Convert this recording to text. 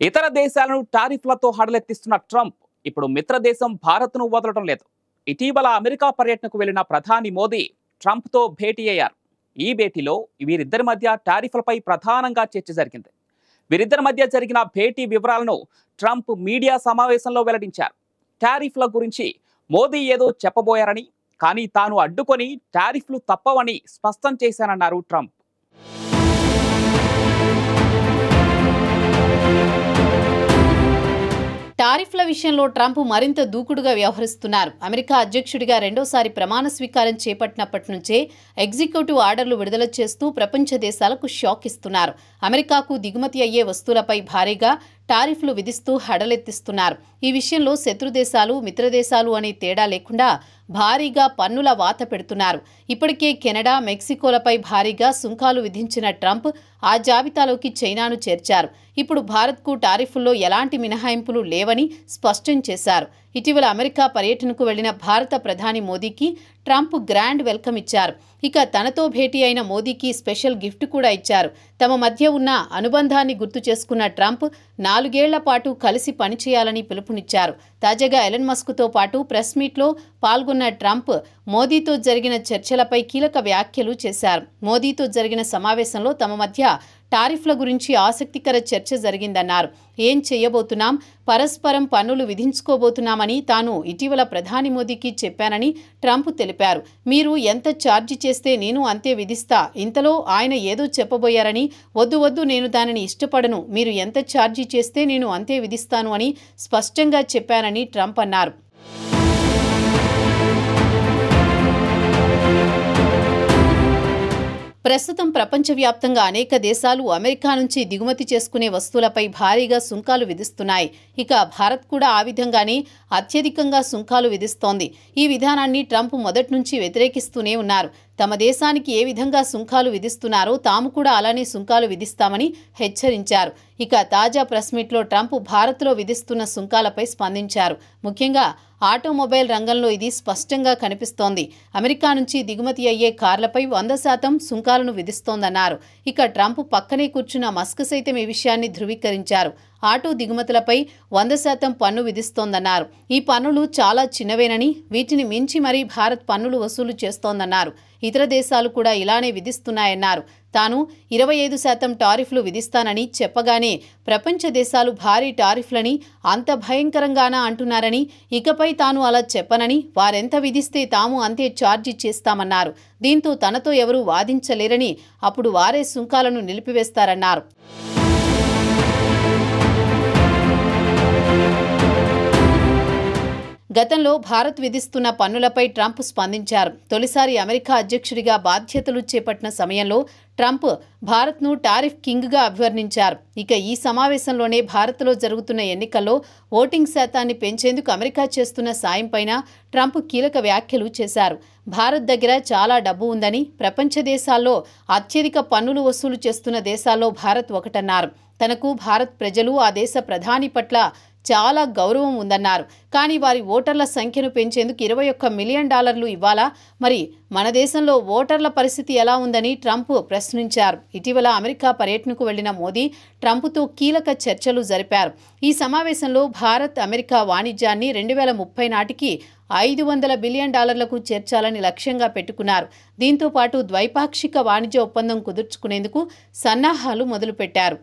ఇతర దేశాలను టారిఫ్లతో హడలెత్తిస్తున్న ట్రంప్ ఇప్పుడు మిత్ర దేశం భారత్ను వదలడం లేదు. ఇటీవల అమెరికా పర్యటనకు వెళ్లిన ప్రధాని మోదీ ట్రంప్తో భేటీ అయ్యారు. ఈ భేటీలో వీరిద్దరి మధ్య టారిఫ్లపై ప్రధానంగా చర్చ జరిగింది. వీరిద్దరి మధ్య జరిగిన భేటీ వివరాలను ట్రంప్ మీడియా సమావేశంలో వెల్లడించారు. టారిఫ్ల గురించి మోదీ ఏదో చెప్పబోయారని, కానీ తాను అడ్డుకొని టారిఫ్లు తప్పవని స్పష్టం చేశానన్నారు ట్రంప్. టారిఫ్ల విషయంలో ట్రంప్ మరింత దూకుడుగా వ్యవహరిస్తున్నారు. అమెరికా అధ్యక్షుడిగా రెండోసారి ప్రమాణ స్వీకారం చేపట్టినప్పటి నుంచే ఎగ్జిక్యూటివ్ ఆర్డర్లు విడుదల చేస్తూ ప్రపంచ దేశాలకు షాక్ ఇస్తున్నారు. అమెరికాకు దిగుమతి అయ్యే వస్తువులపై భారీగా టారిఫ్లు విధిస్తూ హడలెత్తిస్తున్నారు. ఈ విషయంలో శత్రు దేశాలు, మిత్ర దేశాలు అనే తేడా లేకుండా భారీగా పన్నుల వాత పెడుతున్నారు. ఇప్పటికే కెనడా, మెక్సికోలపై భారీగా సుంకాలు విధించిన ట్రంప్ ఆ జాబితాలోకి చైనాను చేర్చారు. ఇప్పుడు భారత్కు టారిఫ్ల్లో ఎలాంటి మినహాయింపులు లేవని స్పష్టం చేశారు. ఇటీవల అమెరికా పర్యటనకు వెళ్లిన భారత ప్రధాని మోదీకి ట్రంప్ గ్రాండ్ వెల్కమ్ ఇచ్చారు. ఇక తనతో భేటీ అయిన మోదీకి స్పెషల్ గిఫ్ట్ కూడా ఇచ్చారు. తమ మధ్య ఉన్న అనుబంధాన్ని గుర్తు చేసుకున్న ట్రంప్ 4 ఏళ్ల పాటు కలిసి పనిచేయాలని పిలుపునిచ్చారు. తాజాగా ఎలన్ మస్క్తో పాటు ప్రెస్ మీట్లో పాల్గొన్న ట్రంప్ మోదీతో జరిగిన చర్చలపై కీలక వ్యాఖ్యలు చేశారు. మోదీతో జరిగిన సమావేశంలో తమ మధ్య టారిఫ్ల గురించి ఆసక్తికర చర్చ జరిగిందన్నారు. ఏం చేయబోతున్నాం, పరస్పరం పన్నులు విధించుకోబోతున్నామని తాను ఇటీవల ప్రధాని మోదీకి చెప్పానని ట్రంప్ తెలిపారు. మీరు ఎంత ఛార్జీ చేస్తే నేను అంతే విధిస్తా. ఇంతలో ఆయన ఏదో చెప్పబోయారని, వద్దు నేను దానిని ఇష్టపడను, మీరు ఎంత ఛార్జీ చేస్తే నేను అంతే విధిస్తాను అని స్పష్టంగా చెప్పానని ట్రంప్ అన్నారు. ప్రస్తుతం ప్రపంచవ్యాప్తంగా అనేక దేశాలు అమెరికా నుంచి దిగుమతి చేసుకునే వస్తువులపై భారీగా సుంకాలు విధిస్తున్నాయి. ఇక భారత్ కూడా ఆ విధంగానే అత్యధికంగా సుంకాలు విధిస్తోంది. ఈ విధానాన్ని ట్రంప్ మొదటి నుంచి వ్యతిరేకిస్తూనే ఉన్నారు. తమ దేశానికి ఏ విధంగా సుంకాలు విధిస్తున్నారో తాము కూడా అలానే సుంకాలు విధిస్తామని హెచ్చరించారు. ఇక తాజా ప్రెస్ మీట్లో ట్రంప్ భారత్లో విధిస్తున్న సుంకాలపై స్పందించారు. ముఖ్యంగా ఆటోమొబైల్ రంగంలో ఇది స్పష్టంగా కనిపిస్తోంది. అమెరికా నుంచి దిగుమతి అయ్యే కార్లపై 100% సుంకాలను విధిస్తోందన్నారు. ఇక ట్రంప్ పక్కనే కూర్చున్న మస్క్ సైతం ఈ విషయాన్ని ధృవీకరించారు. ఆటో దిగుమతులపై 100% పన్ను విధిస్తోందన్నారు. ఈ పన్నులు చాలా చిన్నవేనని, వీటిని మించి మరీ భారత్ పన్నులు వసూలు చేస్తోందన్నారు. ఇతర దేశాలు కూడా ఇలానే విధిస్తున్నాయన్నారు. తాను 25% టారిఫ్లు విధిస్తానని చెప్పగానే ప్రపంచ దేశాలు భారీ టారిఫ్లని అంత భయంకరంగానా అంటున్నారని, ఇకపై తాను అలా చెప్పనని, వారెంత విధిస్తే తాము అంతే ఛార్జీ చేస్తామన్నారు. దీంతో తనతో ఎవరూ వాదించలేరని, అప్పుడు వారే సుంకాలను నిలిపివేస్తారన్నారు. గతంలో భారత్ విధిస్తున్న పన్నులపై ట్రంప్ స్పందించారు. తొలిసారి అమెరికా అధ్యక్షుడిగా బాధ్యతలు చేపట్టిన సమయంలో ట్రంప్ భారత్ను టారిఫ్ కింగ్గా అభివర్ణించారు. ఇక ఈ సమావేశంలోనే భారత్లో జరుగుతున్న ఎన్నికల్లో ఓటింగ్ శాతాన్ని పెంచేందుకు అమెరికా చేస్తున్న సాయంపైన ట్రంప్ కీలక వ్యాఖ్యలు చేశారు. భారత్ దగ్గర చాలా డబ్బు ఉందని, ప్రపంచ దేశాల్లో అత్యధిక పన్నులు వసూలు చేస్తున్న దేశాల్లో భారత్ ఒకటన్నారు. తనకు భారత్ ప్రజలు, ఆ దేశ ప్రధాని పట్ల చాలా గౌరవం ఉందన్నారు. కానీ వారి ఓటర్ల సంఖ్యను పెంచేందుకు $21 మిలియన్ ఇవ్వాలా? మరి మన దేశంలో ఓటర్ల పరిస్థితి ఎలా ఉందని ట్రంప్ ప్రశ్నించారు. ఇటీవల అమెరికా పర్యటనకు వెళ్లిన మోదీ ట్రంప్తో కీలక చర్చలు జరిపారు. ఈ సమావేశంలో భారత్ అమెరికా వాణిజ్యాన్ని 2030 నాటికి $500 బిలియన్ చేర్చాలని లక్ష్యంగా పెట్టుకున్నారు. దీంతో పాటు ద్వైపాక్షిక వాణిజ్య ఒప్పందం కుదుర్చుకునేందుకు సన్నాహాలు మొదలుపెట్టారు.